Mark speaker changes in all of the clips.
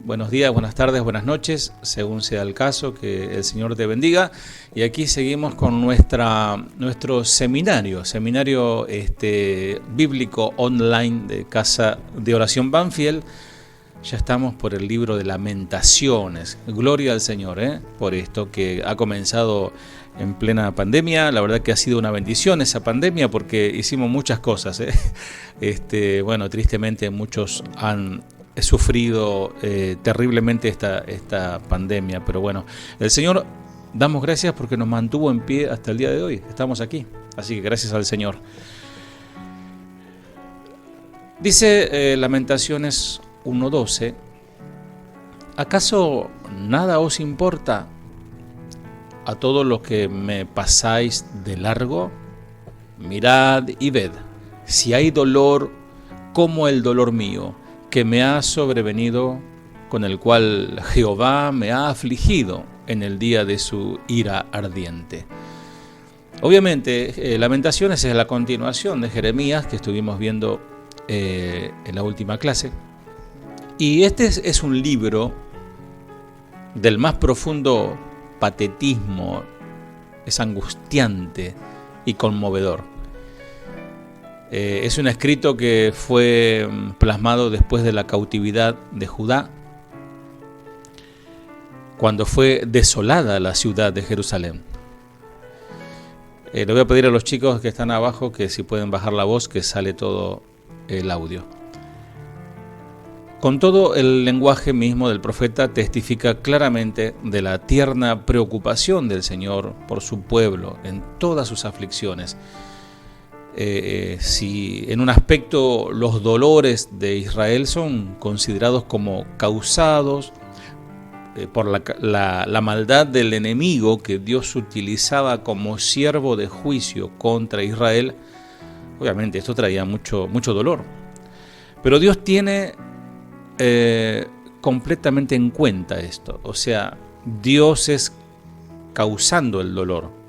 Speaker 1: Buenos días, buenas tardes, buenas noches, según sea el caso, que el Señor te bendiga. Y aquí seguimos con nuestro seminario bíblico online de Casa de Oración Banfield. Ya estamos por el libro de Lamentaciones. Gloria al Señor, por esto que ha comenzado en plena pandemia. La verdad que ha sido una bendición esa pandemia porque hicimos muchas cosas. Bueno, tristemente muchos han sufrido terriblemente esta pandemia, pero bueno, el Señor, damos gracias porque nos mantuvo en pie hasta el día de hoy. Estamos aquí, así que gracias al Señor. Dice Lamentaciones 1:12: ¿acaso nada os importa a todos los que me pasáis de largo? Mirad y ved, si hay dolor como el dolor mío, que me ha sobrevenido, con el cual Jehová me ha afligido en el día de su ira ardiente. Obviamente, Lamentaciones es la continuación de Jeremías que estuvimos viendo en la última clase. Y este es un libro del más profundo patetismo, es angustiante y conmovedor. Es un escrito que fue plasmado después de la cautividad de Judá, cuando fue desolada la ciudad de Jerusalén. Le voy a pedir a los chicos que están abajo que si pueden bajar la voz, que sale todo el audio. Con todo, el lenguaje mismo del profeta testifica claramente de la tierna preocupación del Señor por su pueblo en todas sus aflicciones. Si en un aspecto los dolores de Israel son considerados como causados por la maldad del enemigo que Dios utilizaba como siervo de juicio contra Israel, obviamente esto traía mucho dolor. Pero Dios tiene completamente en cuenta esto, o sea, Dios es causando el dolor.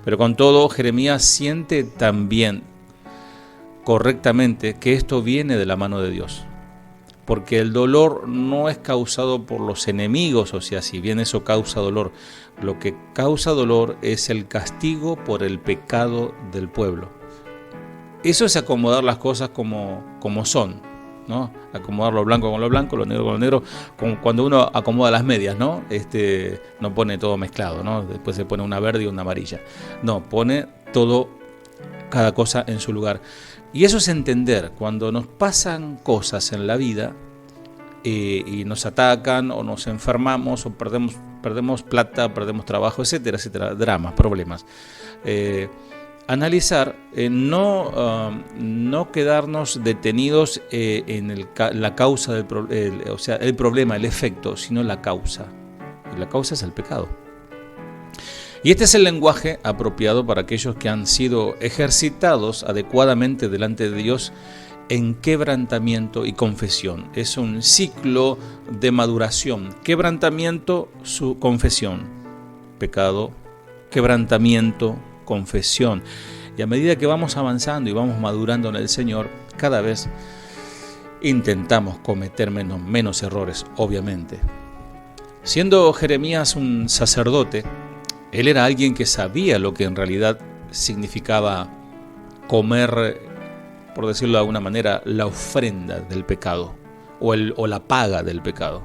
Speaker 1: Pero con todo, Jeremías siente también correctamente que esto viene de la mano de Dios. Porque el dolor no es causado por los enemigos, o sea, si bien eso causa dolor, lo que causa dolor es el castigo por el pecado del pueblo. Eso es acomodar las cosas como son, ¿no? Acomodar lo blanco con lo blanco, lo negro con lo negro, como cuando uno acomoda las medias, ¿no? No pone todo mezclado, ¿no? Después se pone una verde y una amarilla. No, pone todo, cada cosa en su lugar. Y eso es entender, cuando nos pasan cosas en la vida y nos atacan o nos enfermamos o perdemos plata, perdemos trabajo, etcétera, etcétera, dramas, problemas. Analizar, no quedarnos detenidos en la causa el problema, el efecto, sino la causa. Y la causa es el pecado. Y este es el lenguaje apropiado para aquellos que han sido ejercitados adecuadamente delante de Dios en quebrantamiento y confesión. Es un ciclo de maduración. Quebrantamiento, su confesión. Pecado, quebrantamiento, confesión. Y a medida que vamos avanzando y vamos madurando en el Señor, cada vez intentamos cometer menos errores, obviamente. Siendo Jeremías un sacerdote, él era alguien que sabía lo que en realidad significaba comer, por decirlo de alguna manera, la ofrenda del pecado o la paga del pecado.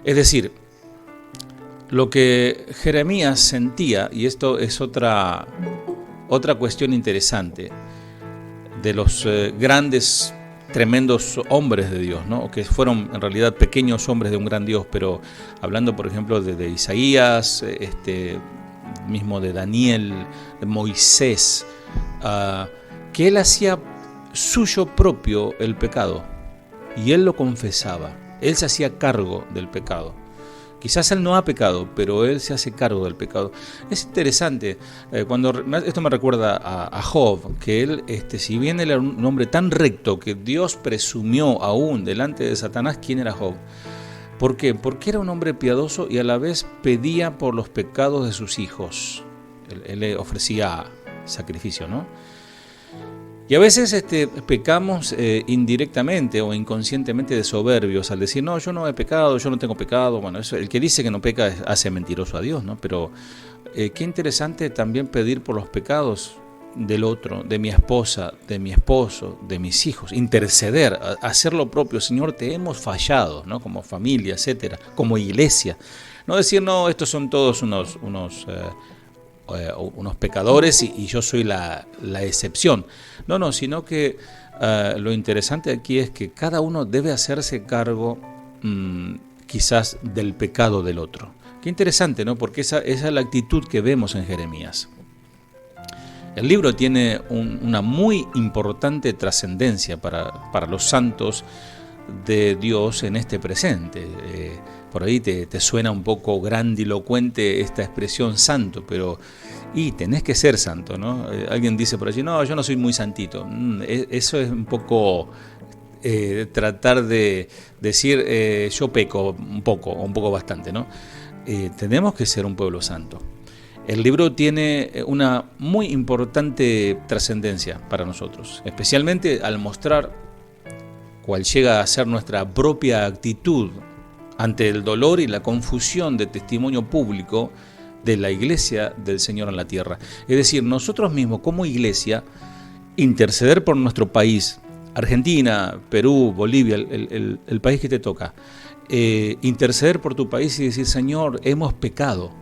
Speaker 1: Es decir, lo que Jeremías sentía, y esto es otra cuestión interesante, de los grandes, tremendos hombres de Dios, ¿no? Que fueron en realidad pequeños hombres de un gran Dios, pero hablando por ejemplo de Isaías, mismo de Daniel, de Moisés, que él hacía suyo propio el pecado y él lo confesaba, él se hacía cargo del pecado. Quizás él no ha pecado, pero él se hace cargo del pecado. Es interesante, esto me recuerda a Job, que él, si bien él era un hombre tan recto que Dios presumió aún delante de Satanás, ¿quién era Job? ¿Por qué? Porque era un hombre piadoso y a la vez pedía por los pecados de sus hijos. Él le ofrecía sacrificio, ¿no? Y a veces pecamos indirectamente o inconscientemente de soberbios al decir, no, yo no he pecado, yo no tengo pecado. Bueno, eso, el que dice que no peca hace mentiroso a Dios, ¿no? Pero qué interesante también pedir por los pecados del otro, de mi esposa, de mi esposo, de mis hijos, interceder, hacer lo propio. Señor, te hemos fallado, ¿no? Como familia, etcétera, como iglesia. No decir, no, estos son todos unos pecadores y yo soy la excepción. No, sino que lo interesante aquí es que cada uno debe hacerse cargo quizás del pecado del otro. Qué interesante, ¿no? Porque esa es la actitud que vemos en Jeremías. El libro tiene una muy importante trascendencia para los santos de Dios en este presente. Por ahí te suena un poco grandilocuente esta expresión santo, pero tenés que ser santo, ¿no? Alguien dice por allí, no, yo no soy muy santito. Eso es un poco tratar de decir yo peco un poco bastante, ¿no? Tenemos que ser un pueblo santo. El libro tiene una muy importante trascendencia para nosotros, especialmente al mostrar cuál llega a ser nuestra propia actitud ante el dolor y la confusión de testimonio público de la iglesia del Señor en la tierra. Es decir, nosotros mismos como iglesia, interceder por nuestro país, Argentina, Perú, Bolivia, el país que te toca, interceder por tu país y decir, Señor, hemos pecado.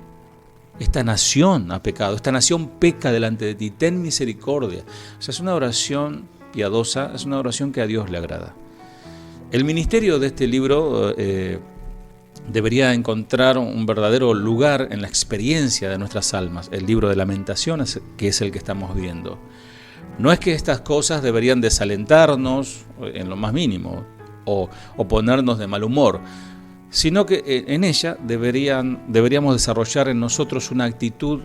Speaker 1: Esta nación ha pecado, esta nación peca delante de ti, ten misericordia. O sea, es una oración piadosa, es una oración que a Dios le agrada. El ministerio de este libro debería encontrar un verdadero lugar en la experiencia de nuestras almas. El libro de Lamentaciones, que es el que estamos viendo. No es que estas cosas deberían desalentarnos en lo más mínimo o ponernos de mal humor, sino que en ella deberíamos desarrollar en nosotros una actitud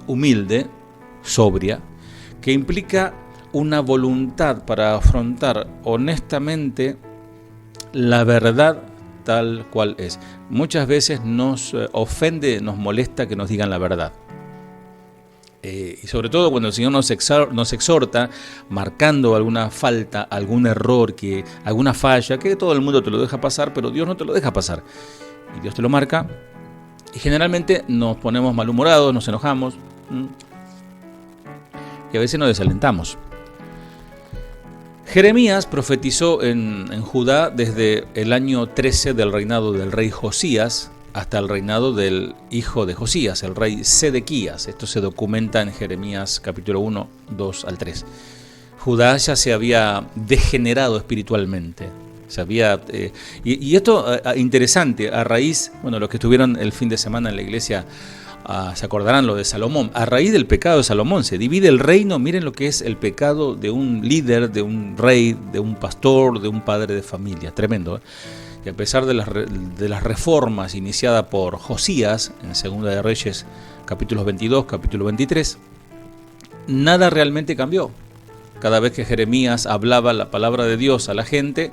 Speaker 1: humilde, sobria, que implica una voluntad para afrontar honestamente la verdad tal cual es. Muchas veces nos ofende, nos molesta que nos digan la verdad. Y sobre todo cuando el Señor nos exhorta marcando alguna falta, algún error, alguna falla, que todo el mundo te lo deja pasar, pero Dios no te lo deja pasar. Y Dios te lo marca. Y generalmente nos ponemos malhumorados, nos enojamos. Y a veces nos desalentamos. Jeremías profetizó en Judá desde el año 13 del reinado del rey Josías hasta el reinado del hijo de Josías, el rey Sedequías. Esto se documenta en Jeremías capítulo 1, 2 al 3. Judá ya se había degenerado espiritualmente. Y esto interesante, a raíz, los que estuvieron el fin de semana en la iglesia se acordarán lo de Salomón. A raíz del pecado de Salomón se divide el reino. Miren lo que es el pecado de un líder, de un rey, de un pastor, de un padre de familia. Tremendo, ¿eh? Y a pesar de las reformas iniciadas por Josías en Segunda de Reyes, capítulos 22, capítulo 23, nada realmente cambió. Cada vez que Jeremías hablaba la palabra de Dios a la gente,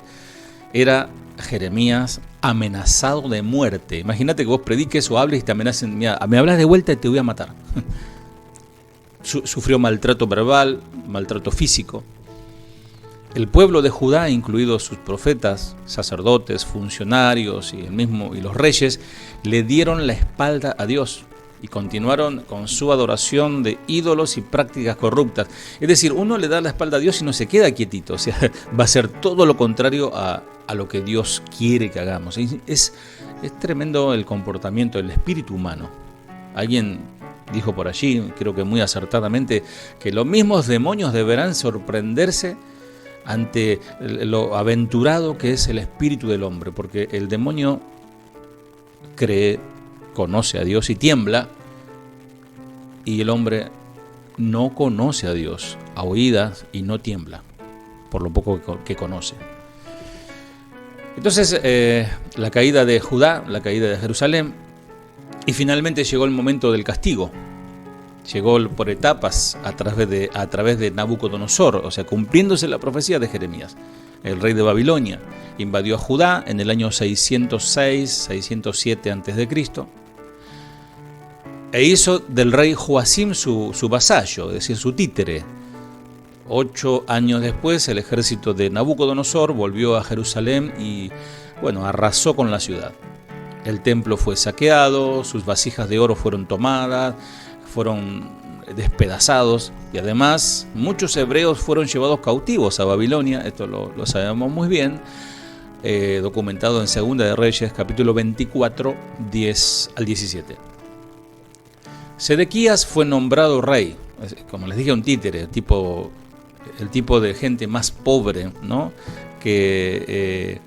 Speaker 1: era Jeremías amenazado de muerte. Imagínate que vos prediques o hables y te amenacen, mira, me hablas de vuelta y te voy a matar. Sufrió maltrato verbal, maltrato físico. El pueblo de Judá, incluidos sus profetas, sacerdotes, funcionarios y los reyes, le dieron la espalda a Dios y continuaron con su adoración de ídolos y prácticas corruptas. Es decir, uno le da la espalda a Dios y no se queda quietito, o sea, va a ser todo lo contrario a lo que Dios quiere que hagamos. Es tremendo el comportamiento del espíritu humano. Alguien dijo por allí, creo que muy acertadamente, que los mismos demonios deberán sorprenderse ante lo aventurado que es el espíritu del hombre, porque el demonio cree, conoce a Dios y tiembla, y el hombre no conoce a Dios a oídas y no tiembla, por lo poco que conoce. Entonces, la caída de Judá, la caída de Jerusalén, y finalmente llegó el momento del castigo. Llegó por etapas a través de Nabucodonosor, o sea, cumpliéndose la profecía de Jeremías. El rey de Babilonia invadió a Judá en el año 606, 607 a.C. e hizo del rey Joacim su vasallo, es decir, su títere. 8 años después, el ejército de Nabucodonosor volvió a Jerusalén y, arrasó con la ciudad. El templo fue saqueado, sus vasijas de oro fueron tomadas, fueron despedazados, y además muchos hebreos fueron llevados cautivos a Babilonia. Esto lo sabemos muy bien, documentado en Segunda de Reyes, capítulo 24, 10 al 17. Sedequías fue nombrado rey, como les dije, un títere, el tipo de gente más pobre, ¿no? Que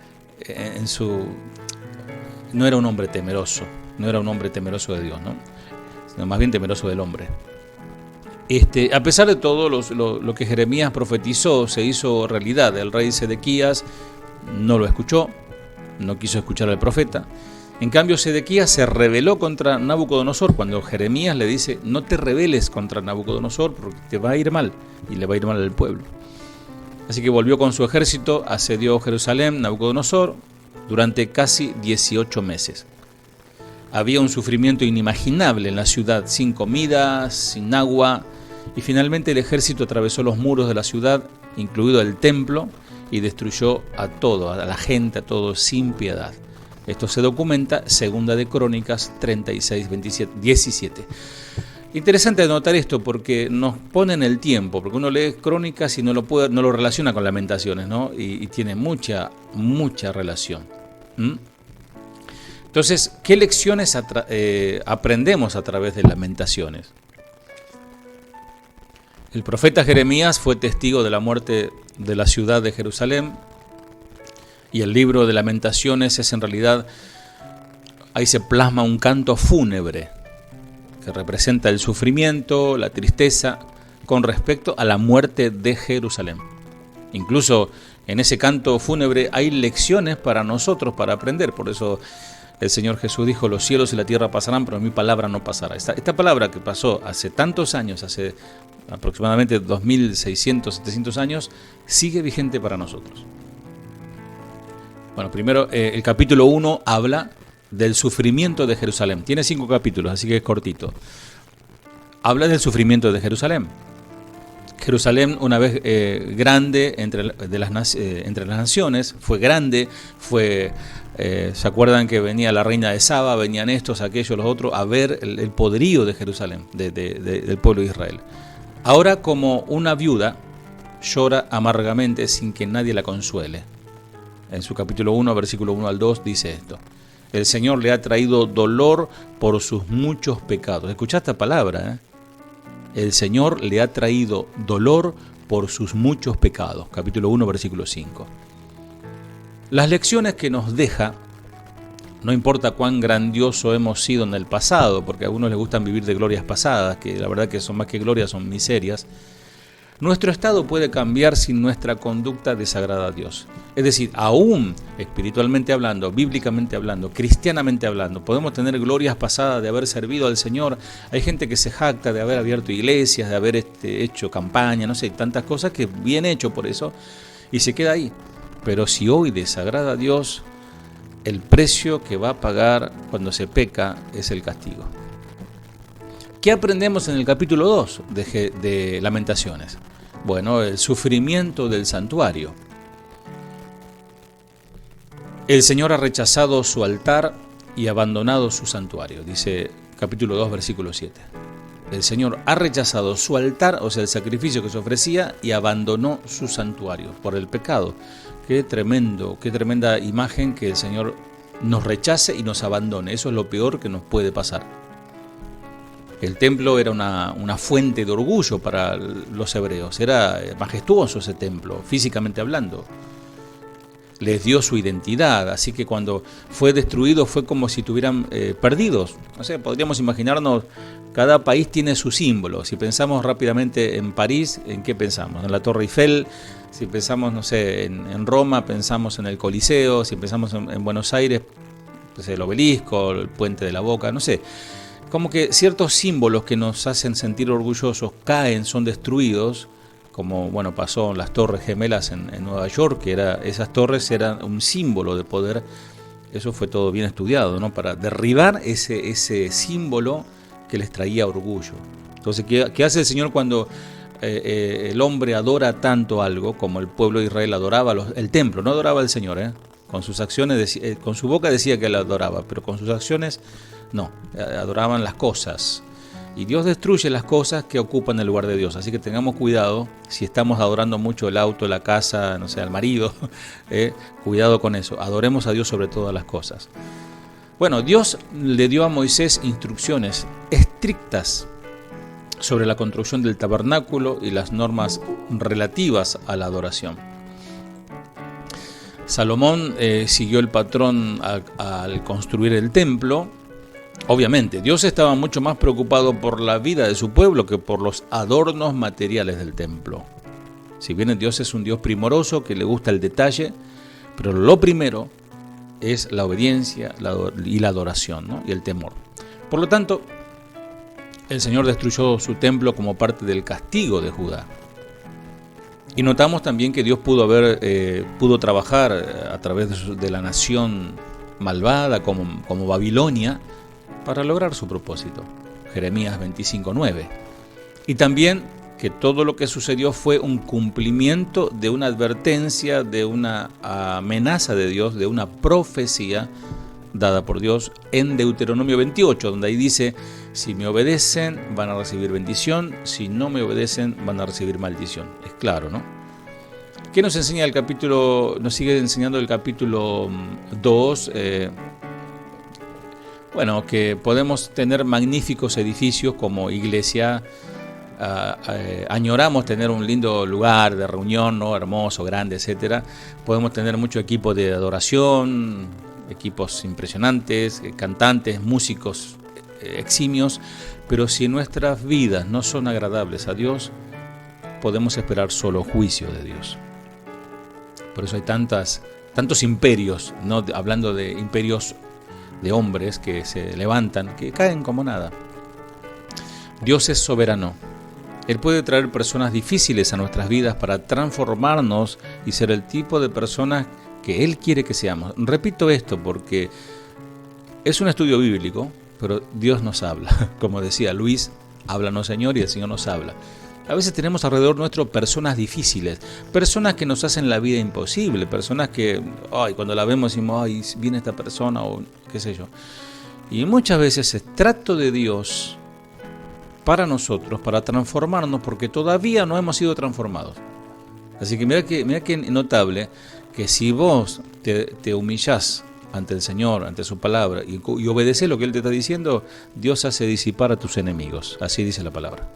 Speaker 1: no era un hombre temeroso, de Dios, ¿no? Sino más bien temeroso del hombre. A pesar de todo, lo que Jeremías profetizó se hizo realidad. El rey Sedequías no lo escuchó, no quiso escuchar al profeta. En cambio, Sedequías se rebeló contra Nabucodonosor cuando Jeremías le dice: no te rebeles contra Nabucodonosor porque te va a ir mal, y le va a ir mal al pueblo. Así que volvió con su ejército, asedió Jerusalén, Nabucodonosor, durante casi 18 meses. Había un sufrimiento inimaginable en la ciudad, sin comida, sin agua, y finalmente el ejército atravesó los muros de la ciudad, incluido el templo, y destruyó a todo, a la gente, a todo, sin piedad. Esto se documenta Segunda de Crónicas 36, 17. Interesante notar esto porque nos pone en el tiempo, porque uno lee Crónicas y no lo relaciona con Lamentaciones, ¿no? Y tiene mucha relación. Entonces, ¿qué lecciones aprendemos a través de Lamentaciones? El profeta Jeremías fue testigo de la muerte de la ciudad de Jerusalén, y el libro de Lamentaciones es en realidad, ahí se plasma un canto fúnebre que representa el sufrimiento, la tristeza con respecto a la muerte de Jerusalén. Incluso en ese canto fúnebre hay lecciones para nosotros para aprender. Por eso el Señor Jesús dijo: los cielos y la tierra pasarán, pero mi palabra no pasará. Esta palabra que pasó hace tantos años, hace aproximadamente 2600, 700 años, sigue vigente para nosotros. Bueno, primero el capítulo 1 habla del sufrimiento de Jerusalén. Tiene 5 capítulos, así que es cortito. Habla del sufrimiento de Jerusalén. Jerusalén, una vez grande entre las naciones, fue grande, ¿se acuerdan que venía la reina de Saba, venían estos, aquellos, los otros, a ver el poderío de Jerusalén, del pueblo de Israel? Ahora, como una viuda, llora amargamente sin que nadie la consuele. En su capítulo 1, versículo 1 al 2, dice esto: el Señor le ha traído dolor por sus muchos pecados. Escuchá esta palabra, ¿eh? El Señor le ha traído dolor por sus muchos pecados. Capítulo 1, versículo 5. Las lecciones que nos deja, no importa cuán grandioso hemos sido en el pasado, porque a algunos les gustan vivir de glorias pasadas, que la verdad que son más que glorias, son miserias. Nuestro estado puede cambiar si nuestra conducta desagrada a Dios. Es decir, aún espiritualmente hablando, bíblicamente hablando, cristianamente hablando, podemos tener glorias pasadas de haber servido al Señor. Hay gente que se jacta de haber abierto iglesias, de haber hecho campaña, no sé, tantas cosas que bien hecho por eso, y se queda ahí. Pero si hoy desagrada a Dios, el precio que va a pagar cuando se peca es el castigo. ¿Qué aprendemos en el capítulo 2 de Lamentaciones? Bueno, el sufrimiento del santuario. El Señor ha rechazado su altar y abandonado su santuario, dice capítulo 2, versículo 7. El Señor ha rechazado su altar, o sea, el sacrificio que se ofrecía, y abandonó su santuario por el pecado. Qué tremenda imagen que el Señor nos rechace y nos abandone. Eso es lo peor que nos puede pasar. El templo era una fuente de orgullo para los hebreos. Era majestuoso ese templo, físicamente hablando. Les dio su identidad, así que cuando fue destruido fue como si estuvieran perdidos. O sea, podríamos imaginarnos, cada país tiene su símbolo. Si pensamos rápidamente en París, ¿en qué pensamos? En la Torre Eiffel. Si pensamos, no sé, en Roma, pensamos en el Coliseo. Si pensamos en Buenos Aires, pues el Obelisco, el Puente de la Boca, no sé. Como que ciertos símbolos que nos hacen sentir orgullosos caen, son destruidos, como pasó en las Torres Gemelas en Nueva York, que esas torres eran un símbolo de poder. Eso fue todo bien estudiado, ¿no? Para derribar ese símbolo que les traía orgullo. Entonces, ¿qué hace el Señor cuando el hombre adora tanto algo como el pueblo de Israel adoraba el templo, no adoraba al Señor, con sus acciones, con su boca decía que lo adoraba, pero con sus acciones no, adoraban las cosas. Y Dios destruye las cosas que ocupan el lugar de Dios. Así que tengamos cuidado si estamos adorando mucho el auto, la casa, no sé, al marido. Cuidado con eso. Adoremos a Dios sobre todas las cosas. Bueno, Dios le dio a Moisés instrucciones estrictas sobre la construcción del tabernáculo y las normas relativas a la adoración. Salomón siguió el patrón al construir el templo. Obviamente, Dios estaba mucho más preocupado por la vida de su pueblo que por los adornos materiales del templo. Si bien Dios es un Dios primoroso que le gusta el detalle, pero lo primero es la obediencia y la adoración, ¿no? Y el temor. Por lo tanto, el Señor destruyó su templo como parte del castigo de Judá. Y notamos también que Dios pudo trabajar a través de la nación malvada como Babilonia para lograr su propósito. Jeremías 25:9. Y también que todo lo que sucedió fue un cumplimiento de una advertencia, de una amenaza de Dios, de una profecía dada por Dios en Deuteronomio 28, donde ahí dice: si me obedecen van a recibir bendición, si no me obedecen van a recibir maldición. Es claro, ¿no? ¿Qué nos enseña el capítulo? Nos sigue enseñando el capítulo 2. Bueno, que podemos tener magníficos edificios como iglesia. Añoramos tener un lindo lugar de reunión, ¿no? Hermoso, grande, etcétera. Podemos tener mucho equipo de adoración, equipos impresionantes, cantantes, músicos eximios, pero si nuestras vidas no son agradables a Dios, podemos esperar solo juicio de Dios. Por eso hay tantos imperios, ¿no? Hablando de imperios de hombres que se levantan, que caen como nada. Dios es soberano. Él puede traer personas difíciles a nuestras vidas para transformarnos y ser el tipo de personas que Él quiere que seamos. Repito esto porque es un estudio bíblico, pero Dios nos habla. Como decía Luis, háblanos Señor, y el Señor nos habla. A veces tenemos alrededor nuestro personas difíciles, personas que nos hacen la vida imposible, personas que cuando la vemos decimos, ay, viene esta persona o qué sé yo. Y muchas veces es trato de Dios para nosotros, para transformarnos, porque todavía no hemos sido transformados. Así que mira que notable que si vos te humillás ante el Señor, ante su palabra, y obedeces lo que Él te está diciendo, Dios hace disipar a tus enemigos. Así dice la palabra.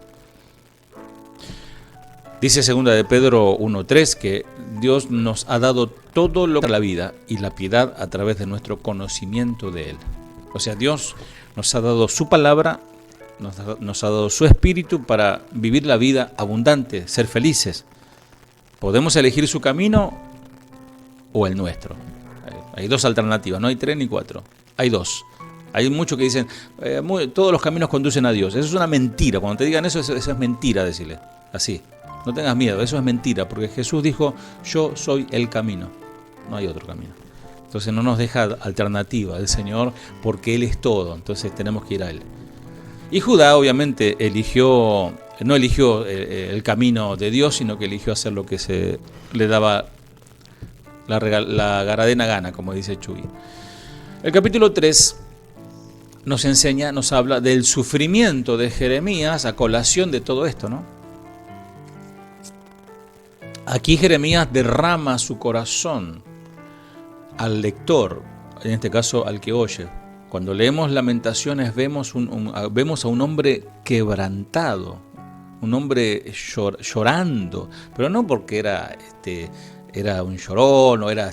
Speaker 1: Dice 2 de Pedro 1:3 que Dios nos ha dado todo lo que es la vida y la piedad a través de nuestro conocimiento de Él. O sea, Dios nos ha dado su palabra, nos ha dado su espíritu para vivir la vida abundante, ser felices. Podemos elegir su camino o el nuestro. Hay dos alternativas, no hay 3 ni 4, hay 2. Hay muchos que dicen, todos los caminos conducen a Dios. Eso es una mentira. Cuando te digan eso es mentira, decirle así. No tengas miedo, eso es mentira, porque Jesús dijo, yo soy el camino, no hay otro camino. Entonces no nos deja alternativa el Señor, porque Él es todo, entonces tenemos que ir a Él. Y Judá obviamente no eligió el camino de Dios, sino que eligió hacer lo que se le daba la garadena gana, como dice Chuy. El capítulo 3 nos habla del sufrimiento de Jeremías a colación de todo esto, ¿no? Aquí Jeremías derrama su corazón al lector, en este caso al que oye. Cuando leemos Lamentaciones vemos a un hombre quebrantado, un hombre llorando, pero no porque era un llorón o era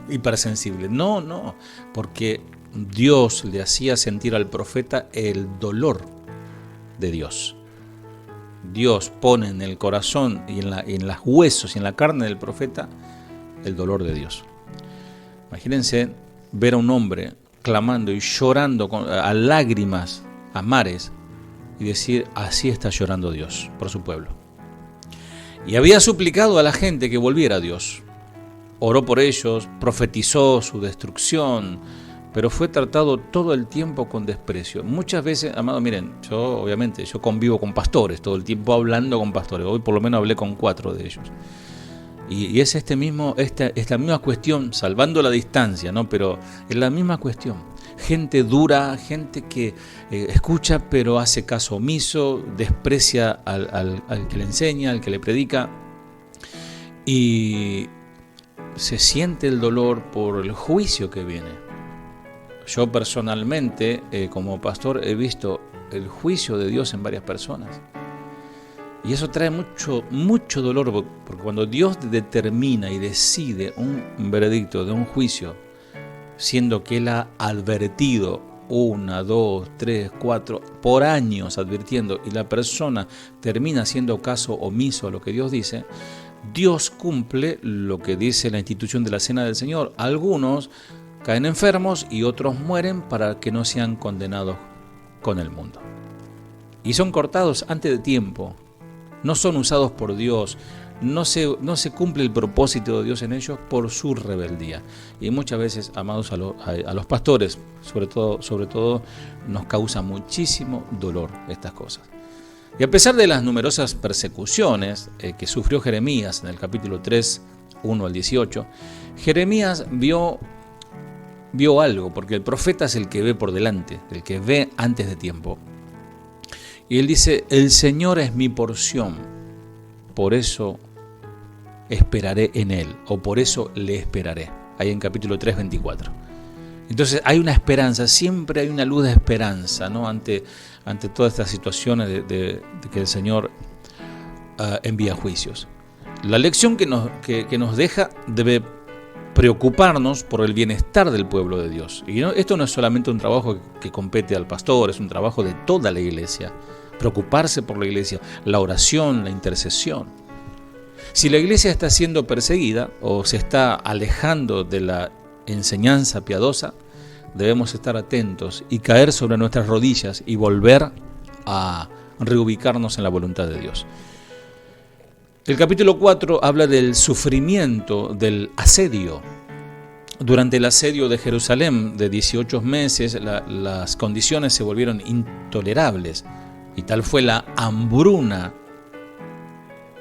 Speaker 1: hipersensible, no, porque Dios le hacía sentir al profeta el dolor de Dios. Dios pone en el corazón y en los huesos y en la carne del profeta el dolor de Dios. Imagínense ver a un hombre clamando y llorando a lágrimas, a mares, y decir, así está llorando Dios por su pueblo. Y había suplicado a la gente que volviera a Dios. Oró por ellos, profetizó su destrucción, pero fue tratado todo el tiempo con desprecio. Muchas veces, amado, miren, yo convivo con pastores, todo el tiempo hablando con pastores. Hoy por lo menos hablé con 4 de ellos. Y es esta misma cuestión, salvando la distancia, ¿no? Pero es la misma cuestión. Gente dura, gente que escucha pero hace caso omiso, desprecia al que le enseña, al que le predica, y se siente el dolor por el juicio que viene. Yo personalmente, como pastor, he visto el juicio de Dios en varias personas. Y eso trae mucho dolor, porque cuando Dios determina y decide un veredicto de un juicio, siendo que Él ha advertido 1, 2, 3, 4, por años advirtiendo, y la persona termina haciendo caso omiso a lo que Dios dice, Dios cumple lo que dice la institución de la Cena del Señor. Algunos caen enfermos y otros mueren para que no sean condenados con el mundo. Y son cortados antes de tiempo. No son usados por Dios, no se cumple el propósito de Dios en ellos por su rebeldía. Y muchas veces, amados, a los pastores, sobre todo, nos causa muchísimo dolor estas cosas. Y a pesar de las numerosas persecuciones que sufrió Jeremías en el capítulo 3, 1 al 18, Jeremías vio algo, porque el profeta es el que ve por delante, el que ve antes de tiempo. Y él dice: el Señor es mi porción, por eso esperaré en Él, o por eso le esperaré. Ahí en capítulo 3, 24. Entonces hay una esperanza, siempre hay una luz de esperanza, ¿no? Ante todas estas situaciones de que el Señor envía juicios. La lección que nos deja debe preocuparnos por el bienestar del pueblo de Dios. Y esto no es solamente un trabajo que compete al pastor, es un trabajo de toda la iglesia. Preocuparse por la iglesia, la oración, la intercesión. Si la iglesia está siendo perseguida o se está alejando de la enseñanza piadosa, debemos estar atentos y caer sobre nuestras rodillas y volver a reubicarnos en la voluntad de Dios. El capítulo 4 habla del sufrimiento, del asedio. Durante el asedio de Jerusalén de 18 meses, las condiciones se volvieron intolerables. Y tal fue la hambruna.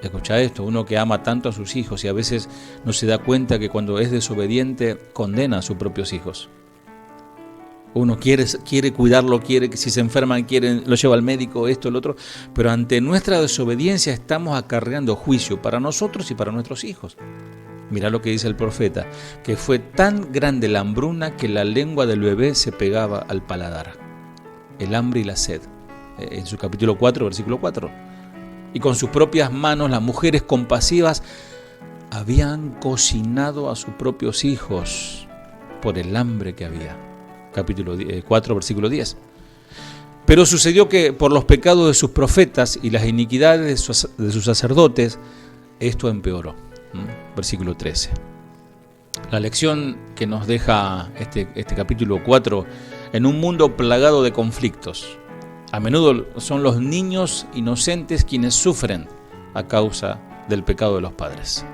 Speaker 1: Escucha esto, uno que ama tanto a sus hijos y a veces no se da cuenta que cuando es desobediente condena a sus propios hijos. Uno quiere cuidarlo, quiere que si se enferman, lo lleva al médico, esto, lo otro. Pero ante nuestra desobediencia estamos acarreando juicio para nosotros y para nuestros hijos. Mirá lo que dice el profeta, que fue tan grande la hambruna que la lengua del bebé se pegaba al paladar. El hambre y la sed. En su capítulo 4, versículo 4. Y con sus propias manos las mujeres compasivas habían cocinado a sus propios hijos por el hambre que había. Capítulo 4, versículo 10. Pero sucedió que por los pecados de sus profetas y las iniquidades de sus sacerdotes, esto empeoró. Versículo 13. La lección que nos deja este capítulo 4, en un mundo plagado de conflictos. A menudo son los niños inocentes quienes sufren a causa del pecado de los padres.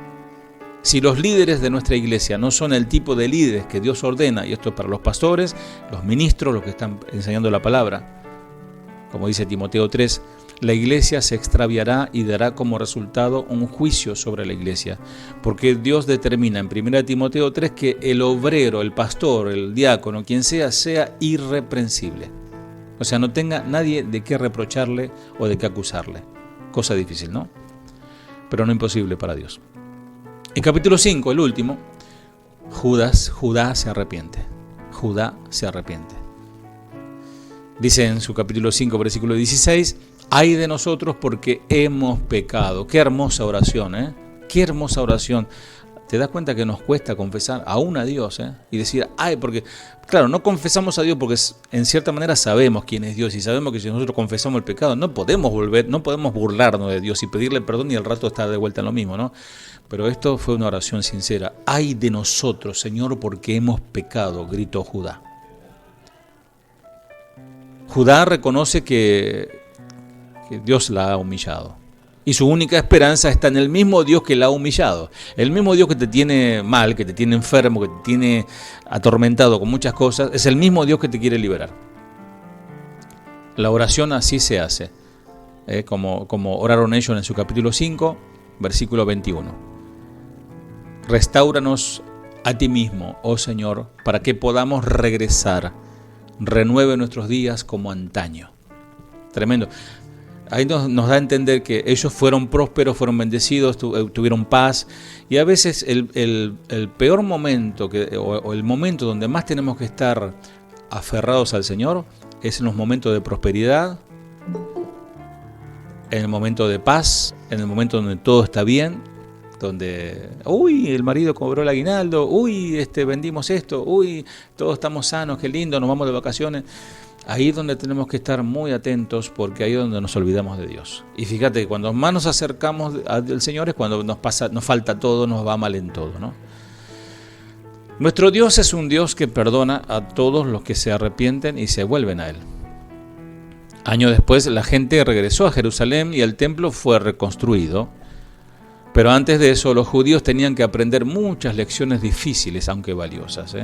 Speaker 1: Si los líderes de nuestra iglesia no son el tipo de líderes que Dios ordena, y esto es para los pastores, los ministros, los que están enseñando la palabra, como dice Timoteo 3, la iglesia se extraviará y dará como resultado un juicio sobre la iglesia, porque Dios determina en 1 Timoteo 3 que el obrero, el pastor, el diácono, quien sea irreprensible. O sea, no tenga nadie de qué reprocharle o de qué acusarle. Cosa difícil, ¿no? Pero no imposible para Dios. En capítulo 5, el último, Judá se arrepiente. Judá se arrepiente. Dice en su capítulo 5, versículo 16, ay de nosotros porque hemos pecado. Qué hermosa oración, ¿eh? Qué hermosa oración. ¿Te das cuenta que nos cuesta confesar aún a Dios? Y decir, ay, porque, claro, no confesamos a Dios porque en cierta manera sabemos quién es Dios y sabemos que si nosotros confesamos el pecado no podemos burlarnos de Dios y pedirle perdón y al rato estar de vuelta en lo mismo, ¿no? Pero esto fue una oración sincera. Ay de nosotros, Señor, porque hemos pecado, gritó Judá. Judá reconoce que Dios la ha humillado. Y su única esperanza está en el mismo Dios que la ha humillado. El mismo Dios que te tiene mal, que te tiene enfermo, que te tiene atormentado con muchas cosas, es el mismo Dios que te quiere liberar. La oración así se hace, como oraron ellos en su capítulo 5, versículo 21. Restáuranos a ti mismo, oh Señor, para que podamos regresar. Renueve nuestros días como antaño. Tremendo. Ahí nos da a entender que ellos fueron prósperos, fueron bendecidos, tuvieron paz. Y a veces el peor momento, o el momento donde más tenemos que estar aferrados al Señor, es en los momentos de prosperidad, en el momento de paz, en el momento donde todo está bien, donde, el marido cobró el aguinaldo, vendimos esto, todos estamos sanos, qué lindo, nos vamos de vacaciones. Ahí es donde tenemos que estar muy atentos, porque ahí es donde nos olvidamos de Dios. Y fíjate, cuando más nos acercamos al Señor es cuando nos falta todo, nos va mal en todo, ¿no? Nuestro Dios es un Dios que perdona a todos los que se arrepienten y se vuelven a Él. Años después la gente regresó a Jerusalén y el templo fue reconstruido. Pero antes de eso los judíos tenían que aprender muchas lecciones difíciles, aunque valiosas,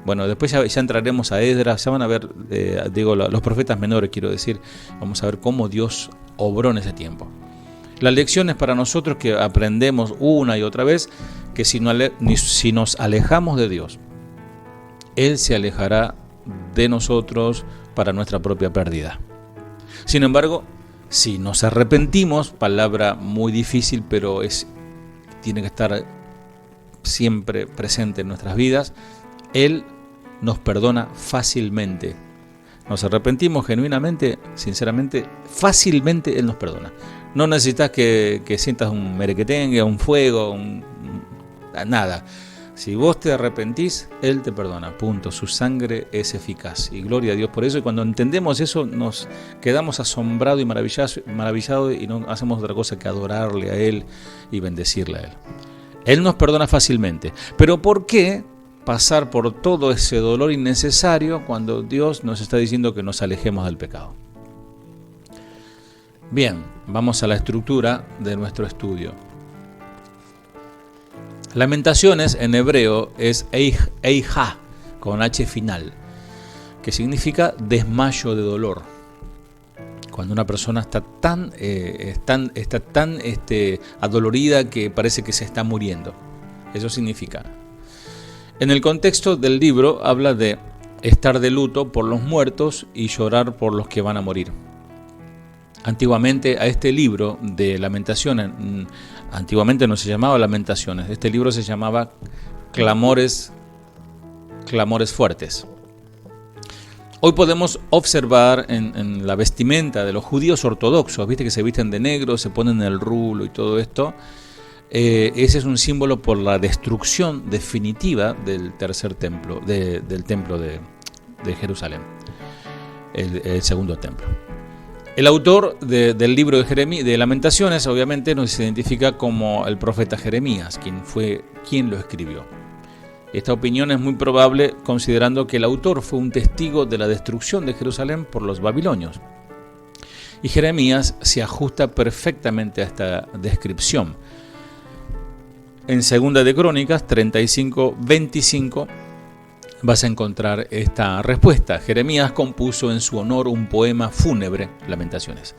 Speaker 1: Bueno, después ya entraremos a Esdras, ya van a ver, los profetas menores, quiero decir, vamos a ver cómo Dios obró en ese tiempo. Las lecciones para nosotros que aprendemos una y otra vez, que si nos alejamos de Dios, Él se alejará de nosotros para nuestra propia pérdida. Sin embargo, si nos arrepentimos, palabra muy difícil, pero tiene que estar siempre presente en nuestras vidas, Él nos perdona fácilmente. Nos arrepentimos genuinamente, sinceramente, fácilmente Él nos perdona. No necesitas que sientas un merequetengue, un fuego, nada. Si vos te arrepentís, Él te perdona, punto. Su sangre es eficaz y gloria a Dios por eso. Y cuando entendemos eso, nos quedamos asombrados y maravillados y no hacemos otra cosa que adorarle a Él y bendecirle a Él. Él nos perdona fácilmente. Pero ¿por qué pasar por todo ese dolor innecesario cuando Dios nos está diciendo que nos alejemos del pecado? Bien, vamos a la estructura de nuestro estudio. Lamentaciones en hebreo es eija, con H final, que significa desmayo de dolor. Cuando una persona está tan adolorida que parece que se está muriendo. Eso significa. En el contexto del libro habla de estar de luto por los muertos y llorar por los que van a morir. Antiguamente a este libro de Lamentaciones, antiguamente no se llamaba Lamentaciones, este libro se llamaba Clamores Fuertes. Hoy podemos observar en la vestimenta de los judíos ortodoxos, viste que se visten de negro, se ponen el rulo y todo esto. Ese es un símbolo por la destrucción definitiva del tercer templo, del templo de Jerusalén, el segundo templo. El autor del libro de Lamentaciones obviamente nos identifica como el profeta Jeremías, quien lo escribió. Esta opinión es muy probable considerando que el autor fue un testigo de la destrucción de Jerusalén por los babilonios. Y Jeremías se ajusta perfectamente a esta descripción. En 2 de Crónicas 35:25 vas a encontrar esta respuesta. Jeremías compuso en su honor un poema fúnebre, Lamentaciones.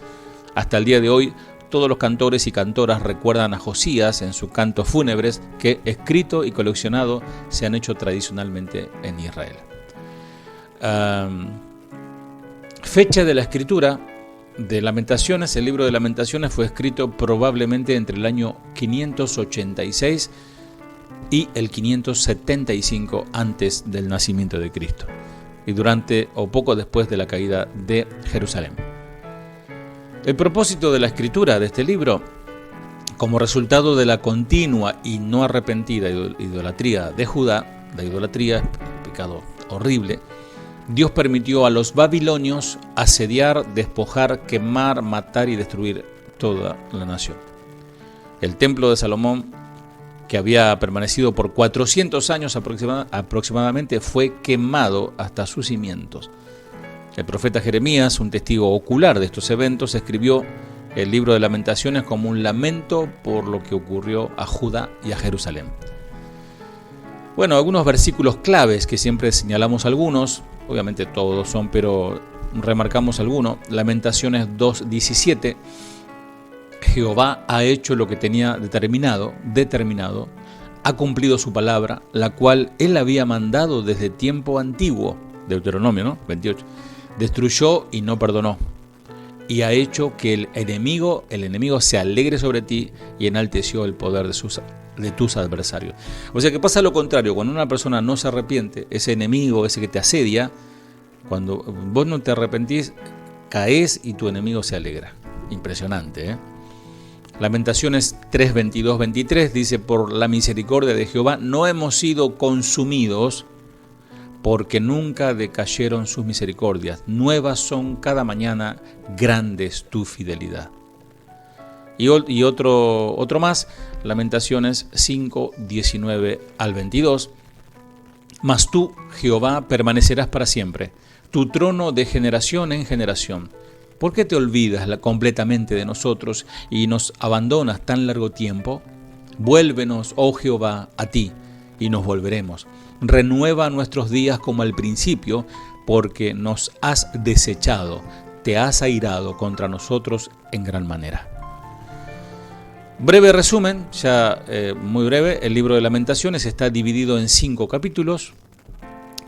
Speaker 1: Hasta el día de hoy, todos los cantores y cantoras recuerdan a Josías en sus cantos fúnebres que, escrito y coleccionado, se han hecho tradicionalmente en Israel. Fecha de la escritura de Lamentaciones. El libro de Lamentaciones fue escrito probablemente entre el año 586 y el 575 antes del nacimiento de Cristo, y durante o poco después de la caída de Jerusalén. El propósito de la escritura de este libro, como resultado de la continua y no arrepentida idolatría de Judá, la idolatría es un pecado horrible, Dios permitió a los babilonios asediar, despojar, quemar, matar y destruir toda la nación. El templo de Salomón, que había permanecido por 400 años aproximadamente, fue quemado hasta sus cimientos. El profeta Jeremías, un testigo ocular de estos eventos, escribió el libro de Lamentaciones como un lamento por lo que ocurrió a Judá y a Jerusalén. Bueno, algunos versículos claves que siempre señalamos algunos, obviamente todos son, pero remarcamos alguno. Lamentaciones 2:17, Jehová ha hecho lo que tenía determinado, ha cumplido su palabra, la cual él había mandado desde tiempo antiguo, Deuteronomio, ¿no? 28, destruyó y no perdonó, y ha hecho que el enemigo se alegre sobre ti y enalteció el poder de tus adversarios. O sea que pasa lo contrario, cuando una persona no se arrepiente, ese enemigo, ese que te asedia, cuando vos no te arrepentís, caes y tu enemigo se alegra. Impresionante, ¿eh? Lamentaciones 3:22-23 dice: por la misericordia de Jehová no hemos sido consumidos, porque nunca decayeron sus misericordias. Nuevas son cada mañana, grande es tu fidelidad. Y otro más, Lamentaciones 5:19-22. Mas tú, Jehová, permanecerás para siempre, tu trono de generación en generación. ¿Por qué te olvidas completamente de nosotros y nos abandonas tan largo tiempo? Vuélvenos, oh Jehová, a ti, y nos volveremos. Renueva nuestros días como al principio, porque nos has desechado, te has airado contra nosotros en gran manera. Breve resumen, muy breve, el libro de Lamentaciones está dividido en 5 capítulos.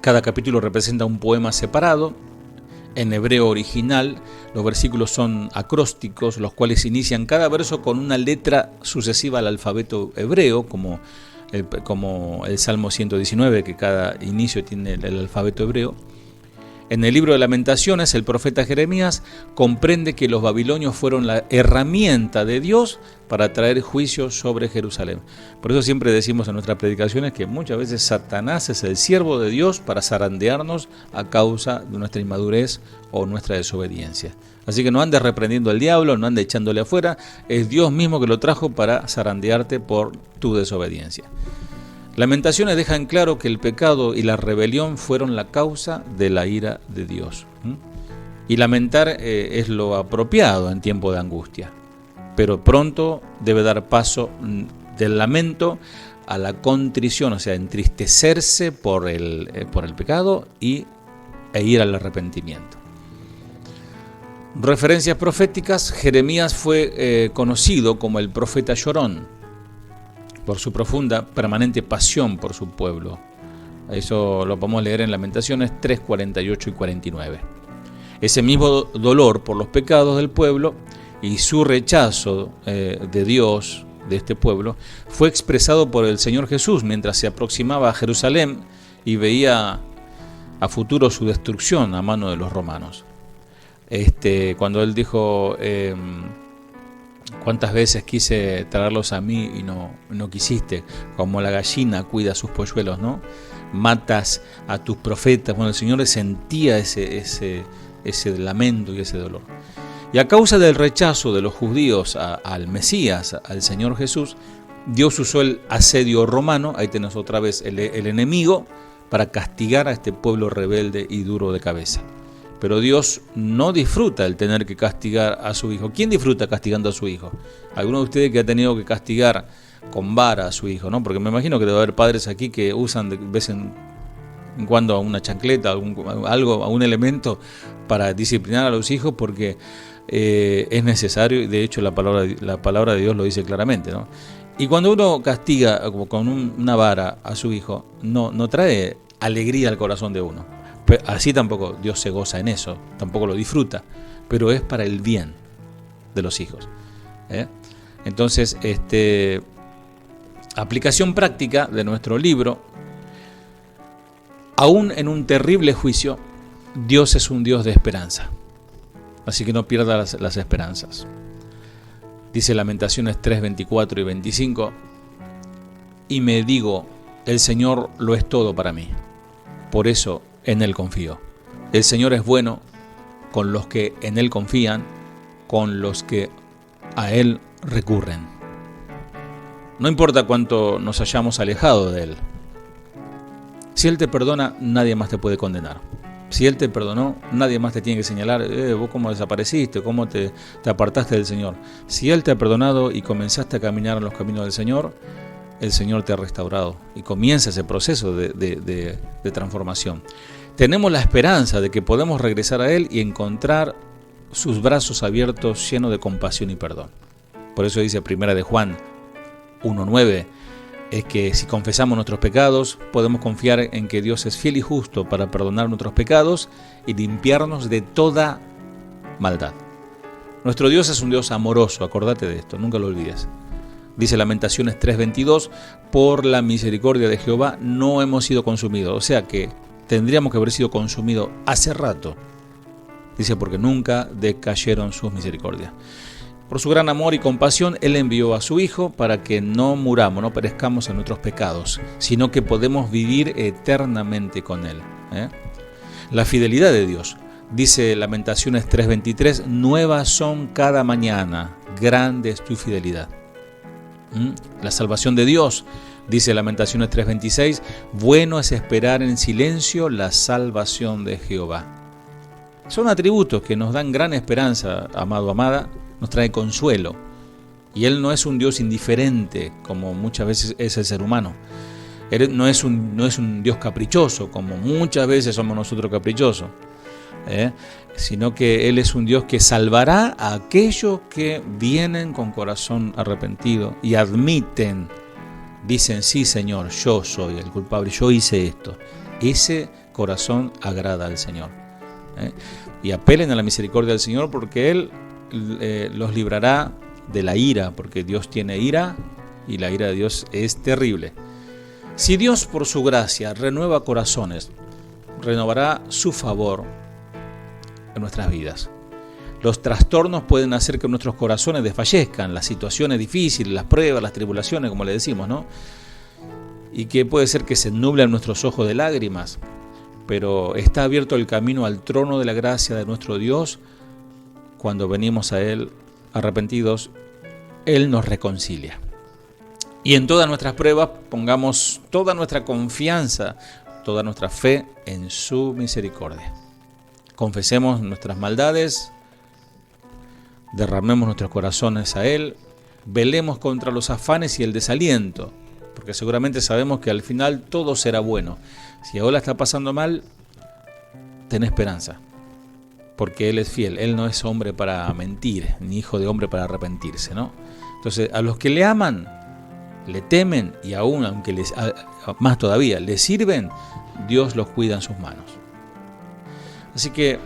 Speaker 1: Cada capítulo representa un poema separado. En hebreo original, los versículos son acrósticos, los cuales inician cada verso con una letra sucesiva al alfabeto hebreo, como el Salmo 119, que cada inicio tiene el alfabeto hebreo. En el libro de Lamentaciones, el profeta Jeremías comprende que los babilonios fueron la herramienta de Dios para traer juicio sobre Jerusalén. Por eso siempre decimos en nuestras predicaciones que muchas veces Satanás es el siervo de Dios para zarandearnos a causa de nuestra inmadurez o nuestra desobediencia. Así que no andes reprendiendo al diablo, no andes echándole afuera, es Dios mismo que lo trajo para zarandearte por tu desobediencia. Lamentaciones deja en claro que el pecado y la rebelión fueron la causa de la ira de Dios. Y lamentar es lo apropiado en tiempo de angustia, pero pronto debe dar paso del lamento a la contrición, o sea, entristecerse por el pecado e ir al arrepentimiento. Referencias proféticas: Jeremías fue conocido como el profeta llorón, por su profunda, permanente pasión por su pueblo. Eso lo podemos leer en Lamentaciones 3, 48 y 49. Ese mismo dolor por los pecados del pueblo y su rechazo de Dios, de este pueblo, fue expresado por el Señor Jesús mientras se aproximaba a Jerusalén y veía a futuro su destrucción a mano de los romanos. Cuando él dijo: ¿cuántas veces quise traerlos a mí y no quisiste? Como la gallina cuida a sus polluelos, ¿no? Matas a tus profetas. Bueno, el Señor sentía ese lamento y ese dolor. Y a causa del rechazo de los judíos al Mesías, al Señor Jesús, Dios usó el asedio romano, ahí tenemos otra vez el enemigo, para castigar a este pueblo rebelde y duro de cabeza. Pero Dios no disfruta el tener que castigar a su hijo. ¿Quién disfruta castigando a su hijo? Alguno de ustedes que ha tenido que castigar con vara a su hijo, ¿no? Porque me imagino que debe haber padres aquí que usan de vez en cuando una chancleta, algún elemento para disciplinar a los hijos, porque es necesario, y de hecho la palabra de Dios lo dice claramente, ¿no? Y cuando uno castiga con una vara a su hijo, no trae alegría al corazón de uno. Pero así tampoco Dios se goza en eso, tampoco lo disfruta, pero es para el bien de los hijos. Entonces, aplicación práctica de nuestro libro: aún en un terrible juicio, Dios es un Dios de esperanza. Así que no pierdas las esperanzas. Dice Lamentaciones 3, 24 y 25: y me digo, el Señor lo es todo para mí, por eso en Él confío. El Señor es bueno con los que en Él confían, con los que a Él recurren. No importa cuánto nos hayamos alejado de Él. Si Él te perdona, nadie más te puede condenar. Si Él te perdonó, nadie más te tiene que señalar, vos cómo desapareciste, cómo te apartaste del Señor. Si Él te ha perdonado y comenzaste a caminar en los caminos del Señor, el Señor te ha restaurado y comienza ese proceso de transformación. Tenemos la esperanza de que podemos regresar a Él y encontrar sus brazos abiertos llenos de compasión y perdón. Por eso dice 1 de Juan 1:9, es que si confesamos nuestros pecados, podemos confiar en que Dios es fiel y justo para perdonar nuestros pecados y limpiarnos de toda maldad. Nuestro Dios es un Dios amoroso, acordate de esto, nunca lo olvides. Dice Lamentaciones 3:22, por la misericordia de Jehová no hemos sido consumidos. O sea que tendríamos que haber sido consumidos hace rato. Dice, porque nunca decayeron sus misericordias. Por su gran amor y compasión, Él envió a su Hijo para que no muramos, no perezcamos en nuestros pecados, sino que podemos vivir eternamente con Él. La fidelidad de Dios. Dice Lamentaciones 3:23, nuevas son cada mañana, grande es tu fidelidad. La salvación de Dios. Dice Lamentaciones 3:26, bueno es esperar en silencio la salvación de Jehová. Son atributos que nos dan gran esperanza, amado, amada, nos trae consuelo. Y Él no es un Dios indiferente, como muchas veces es el ser humano. Él no es un Dios caprichoso, como muchas veces somos nosotros caprichosos. Sino que Él es un Dios que salvará a aquellos que vienen con corazón arrepentido y admiten, dicen, sí Señor, yo soy el culpable, yo hice esto. Ese corazón agrada al Señor. Y apelen a la misericordia del Señor, porque Él los librará de la ira, porque Dios tiene ira y la ira de Dios es terrible. Si Dios por su gracia renueva corazones, renovará su favor en nuestras vidas. Los trastornos pueden hacer que nuestros corazones desfallezcan, las situaciones difíciles, las pruebas, las tribulaciones, como le decimos, ¿no? Y que puede ser que se nublen nuestros ojos de lágrimas, pero está abierto el camino al trono de la gracia de nuestro Dios. Cuando venimos a Él arrepentidos, Él nos reconcilia. Y en todas nuestras pruebas pongamos toda nuestra confianza, toda nuestra fe en su misericordia. Confesemos nuestras maldades, derramemos nuestros corazones a Él, velemos contra los afanes y el desaliento, porque seguramente sabemos que al final todo será bueno. Si ahora está pasando mal, ten esperanza, porque Él es fiel. Él no es hombre para mentir, ni hijo de hombre para arrepentirse, ¿no? Entonces, a los que le aman, le temen y aún, aunque más todavía, le sirven, Dios los cuida en sus manos. Así que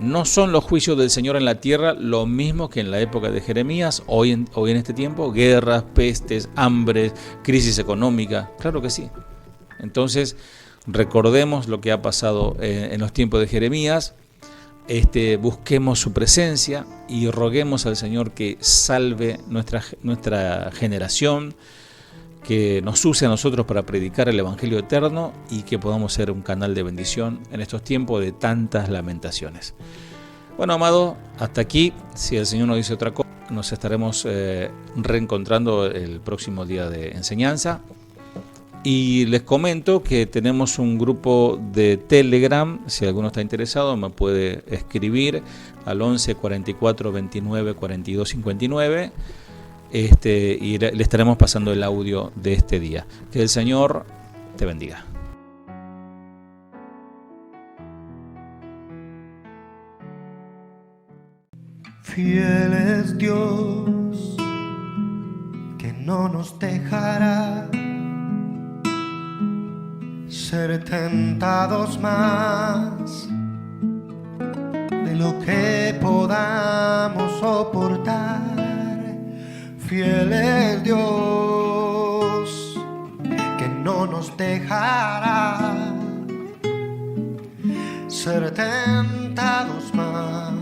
Speaker 1: no son los juicios del Señor en la tierra lo mismo que en la época de Jeremías, hoy en este tiempo, guerras, pestes, hambres, crisis económica, claro que sí. Entonces, recordemos lo que ha pasado en los tiempos de Jeremías, busquemos su presencia y roguemos al Señor que salve nuestra generación, que nos use a nosotros para predicar el Evangelio eterno y que podamos ser un canal de bendición en estos tiempos de tantas lamentaciones. Bueno, amado, hasta aquí. Si el Señor nos dice otra cosa, nos estaremos reencontrando el próximo día de enseñanza. Y les comento que tenemos un grupo de Telegram. Si alguno está interesado, me puede escribir al 11 44 29 42 59. Y le estaremos pasando el audio de este día. Que el Señor te bendiga.
Speaker 2: Fiel es Dios, que no nos dejará ser tentados más de lo que podamos soportar. Fiel es Dios, que no nos dejará ser tentados más